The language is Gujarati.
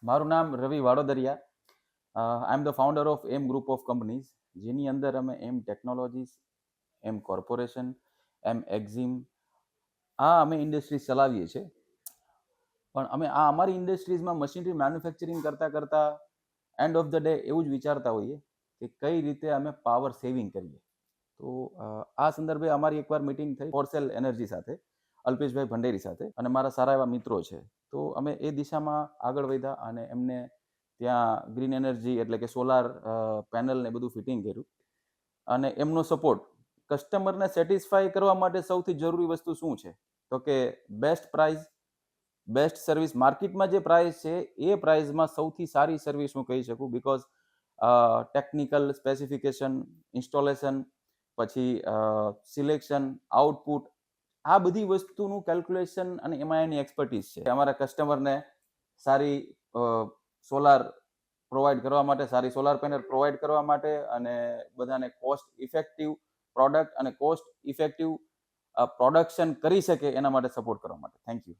મારું નામ Ravi Vadodariya. I am the founder of M group of companies, જેની અંદર અમે એમ ટેકનોલોજીસ, એમ કોર્પોરેશન, એમ એક્ઝિમ અમે ઇન્ડસ્ટ્રીઝ ચલાવીએ છીએ. પણ અમે અમારી ઇન્ડસ્ટ્રીઝમાં મશીનરી મેન્યુફેક્ચરિંગ કરતાં એન્ડ ઓફ ધ ડે એવું જ વિચારતા હોઈએ કે કઈ રીતે અમે પાવર સેવિંગ કરીએ. તો આ સંદર્ભે અમારી એકવાર મિટિંગ થઈ ફોરસેલ એનર્જી સાથે, અલ્પેશભાઈ ભંડેરી સાથે, અને મારા સારા એવા મિત્રો છે. તો અમે એ દિશામાં આગળ વધ્યા અને એમને ત્યાં ગ્રીન એનર્જી એટલે કે સોલાર પેનલ ને બધું ફિટિંગ કર્યું. અને એમનો સપોર્ટ, કસ્ટમરને સેટિસ્ફાય કરવા માટે સૌથી જરૂરી વસ્તુ શું છે? તો કે બેસ્ટ પ્રાઇસ, બેસ્ટ સર્વિસ. માર્કેટમાં જે પ્રાઇસ છે એ પ્રાઇસમાં સૌથી સારી સર્વિસ હું કહી શકું, બીકોઝ ટેકનિકલ સ્પેસિફિકેશન, ઇન્સ્ટોલેશન, પછી સિલેક્શન, આઉટપુટ, આ બધી વસ્તુનું કેલ્ક્યુલેશન અને એમાં એની એક્સપર્ટીઝ છે. અમારા કસ્ટમરને સારી સોલાર પ્રોવાઈડ કરવા માટે, સારી સોલાર પેનલ પ્રોવાઈડ કરવા માટે, અને બધાને કોસ્ટ ઇફેક્ટિવ પ્રોડક્ટ અને કોસ્ટ ઇફેક્ટિવ પ્રોડક્શન કરી શકે એના માટે સપોર્ટ કરવા માટે. Thank you.